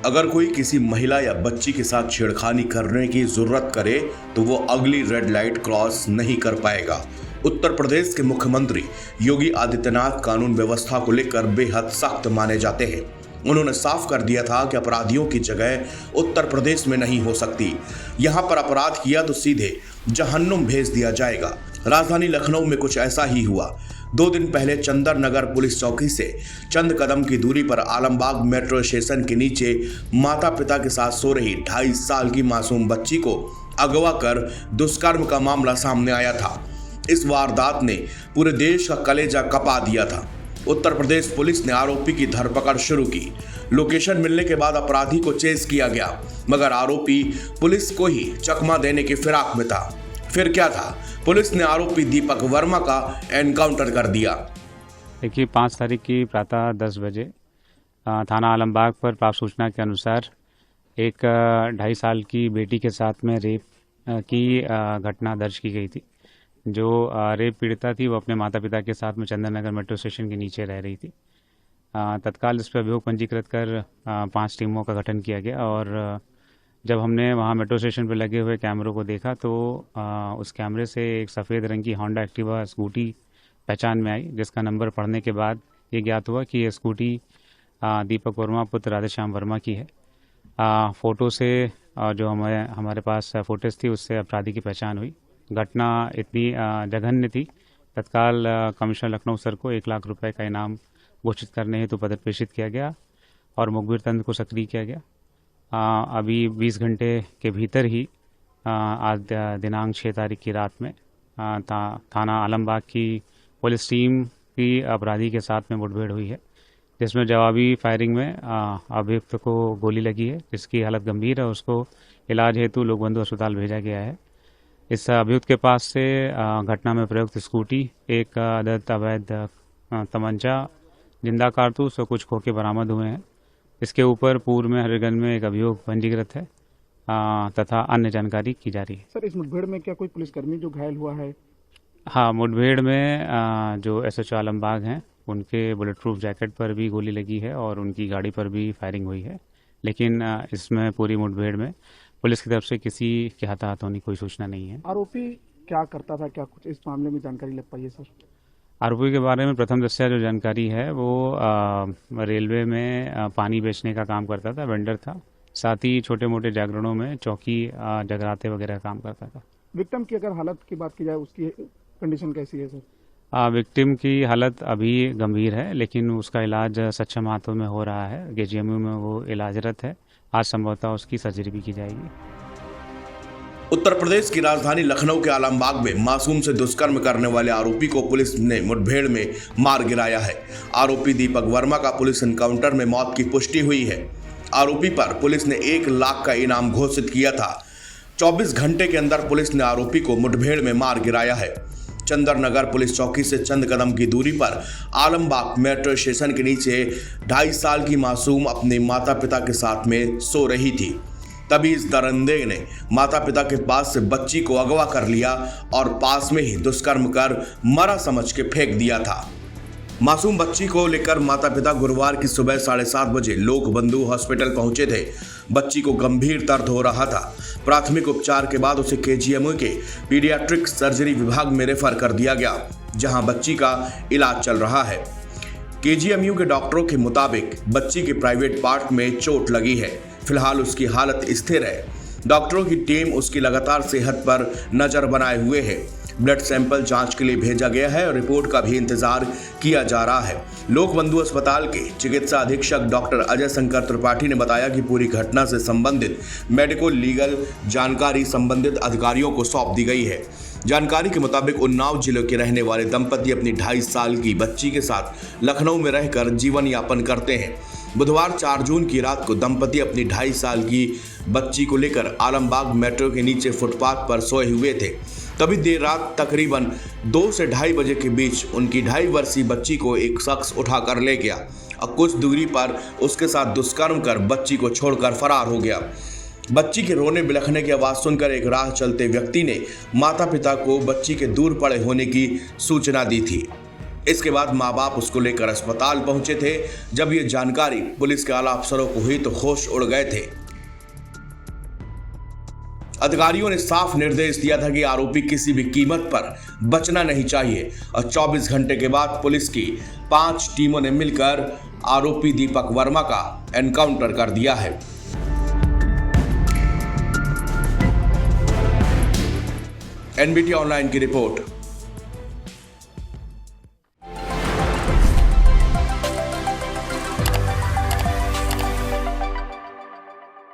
अगर कोई किसी महिला या बच्ची के साथ छेड़खानी करने की जरूरत करे तो वो अगली रेड लाइट क्रॉस नहीं कर पाएगा। उत्तर प्रदेश के मुख्यमंत्री योगी आदित्यनाथ कानून व्यवस्था को लेकर बेहद सख्त माने जाते हैं। उन्होंने साफ कर दिया था कि अपराधियों की जगह उत्तर प्रदेश में नहीं हो सकती। यहां पर अपराध किया तो सीधे जहन्नुम भेज दिया जाएगा। राजधानी लखनऊ में कुछ ऐसा ही हुआ। 2 दिन पहले चंदर नगर पुलिस चौकी से चंद कदम की दूरी पर आलमबाग मेट्रो स्टेशन के नीचे माता पिता के साथ सो रही 2.5 साल की मासूम बच्ची को अगवा कर दुष्कर्म का मामला सामने आया था। इस वारदात ने पूरे देश का कलेजा कपा दिया था। उत्तर प्रदेश पुलिस ने आरोपी की धरपकड़ शुरू की। लोकेशन मिलने के बाद अपराधी को चेज किया गया, मगर आरोपी पुलिस को ही चकमा देने की फिराक में था। फिर क्या था, पुलिस ने आरोपी दीपक वर्मा का एनकाउंटर कर दिया। देखिए, 5 तारीख की प्रातः 10 बजे थाना आलमबाग पर प्राप्त सूचना के अनुसार एक 2.5 साल की बेटी के साथ में रेप की घटना दर्ज की गई थी। जो रेप पीड़िता थी वो अपने माता पिता के साथ में चंदन नगर मेट्रो स्टेशन के नीचे रह रही थी। तत्काल इस पर अभियोग पंजीकृत कर 5 टीमों का गठन किया गया और जब हमने वहाँ मेट्रो स्टेशन पर लगे हुए कैमरों को देखा तो उस कैमरे से एक सफ़ेद रंग की होंडा एक्टिवा स्कूटी पहचान में आई, जिसका नंबर पढ़ने के बाद ये ज्ञात हुआ कि ये स्कूटी दीपक वर्मा पुत्र राधेश्याम वर्मा की है। फ़ोटो से जो हमारे पास फोटेज थी उससे अपराधी की पहचान हुई। घटना इतनी जघन्य थी, तत्काल कमिश्नर लखनऊ सर को 1 लाख रुपए का इनाम घोषित करने हेतु पदप्रेषित किया गया और मुखबिर तंत्र को सक्रिय किया गया। अभी 20 घंटे के भीतर ही आज दिनांक 6 तारीख की रात में थाना आलमबाग की पुलिस टीम की अपराधी के साथ में मुठभेड़ हुई है, जिसमें जवाबी फायरिंग में अभियुक्त को गोली लगी है, जिसकी हालत गंभीर है। उसको इलाज हेतु लोकबंधु अस्पताल भेजा गया है। इस अभियुक्त के पास से घटना में प्रयुक्त स्कूटी, एक अदद अवैध तमंचा, जिंदा कारतूस और कुछ खोखे बरामद हुए हैं। इसके ऊपर पूर्व में हरिगंज में एक अभियोग पंजीकृत है तथा अन्य जानकारी की जा रही है। सर, इस मुठभेड़ में क्या कोई पुलिसकर्मी जो घायल हुआ है? हाँ, मुठभेड़ में जो SHO आलमबाग हैं उनके बुलेट प्रूफ जैकेट पर भी गोली लगी है और उनकी गाड़ी पर भी फायरिंग हुई है, लेकिन इसमें पूरी मुठभेड़ में पुलिस की तरफ से किसी के हताहत होने की कोई सूचना नहीं है। आरोपी क्या करता था, क्या कुछ इस मामले में जानकारी लग पाई है सर? आरोपी के बारे में प्रथम दृष्टया जो जानकारी है वो रेलवे में पानी बेचने का काम करता था, वेंडर था। साथ ही छोटे मोटे जागरणों में चौकी जगराते वगैरह काम करता था। विक्टिम की अगर हालत की बात की जाए, उसकी कंडीशन कैसी है सर? विक्टिम की हालत अभी गंभीर है, लेकिन उसका इलाज सक्षम हाथों में हो रहा है। KGMU में वो इलाजरत है। आज संभवतः उसकी सर्जरी भी की जाएगी। उत्तर प्रदेश की राजधानी लखनऊ के आलमबाग में मासूम से दुष्कर्म करने वाले आरोपी को पुलिस ने मुठभेड़ में मार गिराया है। आरोपी दीपक वर्मा का पुलिस एनकाउंटर में मौत की पुष्टि हुई है। आरोपी पर पुलिस ने 1 लाख का इनाम घोषित किया था। 24 घंटे के अंदर पुलिस ने आरोपी को मुठभेड़ में मार गिराया है। चंदर नगर पुलिस चौकी से चंद कदम की दूरी पर आलमबाग मेट्रो स्टेशन के नीचे 2.5 साल की मासूम अपने माता पिता के साथ में सो रही थी। तभी इस दरिंदे ने माता पिता के पास से बच्ची को अगवा कर लिया और पास में ही दुष्कर्म कर मरा समझ के फेंक दिया था। मासूम बच्ची को लेकर माता पिता गुरुवार की सुबह 7:30 बजे लोकबंधु हॉस्पिटल पहुंचे थे। बच्ची को गंभीर दर्द हो रहा था। प्राथमिक उपचार के बाद उसे KGMU के पीडियाट्रिक सर्जरी विभाग में रेफर कर दिया गया, जहां बच्ची का इलाज चल रहा है। KGMU के डॉक्टरों के मुताबिक बच्ची के प्राइवेट पार्ट में चोट लगी है। फिलहाल उसकी हालत स्थिर है। डॉक्टरों की टीम उसकी लगातार सेहत पर नजर बनाए हुए है। ब्लड सैंपल जांच के लिए भेजा गया है और रिपोर्ट का भी इंतजार किया जा रहा है। लोकबंधु अस्पताल के चिकित्सा अधीक्षक डॉक्टर अजय शंकर त्रिपाठी ने बताया कि पूरी घटना से संबंधित मेडिको लीगल जानकारी संबंधित अधिकारियों को सौंप दी गई है। जानकारी के मुताबिक उन्नाव जिले के रहने वाले दंपति अपनी 2.5 साल की बच्ची के साथ लखनऊ में रहकर जीवन यापन करते हैं। बुधवार 4 जून की रात को दंपति अपनी 2.5 साल की बच्ची को लेकर आलमबाग मेट्रो के नीचे फुटपाथ पर सोए हुए थे। तभी देर रात तकरीबन 2 से 2:30 बजे के बीच उनकी 2.5 वर्षीय बच्ची को एक शख्स उठाकर ले गया और कुछ दूरी पर उसके साथ दुष्कर्म कर बच्ची को छोड़कर फरार हो गया। बच्ची के रोने बिलखने की आवाज़ सुनकर एक राह चलते व्यक्ति ने माता पिता को बच्ची के दूर पड़े होने की सूचना दी थी। इसके बाद माँ बाप उसको लेकर अस्पताल पहुंचे थे। जब ये जानकारी पुलिस के आला अफसरों को हुई तो होश उड़ गए थे। अधिकारियों ने साफ निर्देश दिया था कि आरोपी किसी भी कीमत पर बचना नहीं चाहिए और 24 घंटे के बाद पुलिस की 5 टीमों ने मिलकर आरोपी दीपक वर्मा का एनकाउंटर कर दिया है। एनबीटी ऑनलाइन की रिपोर्ट।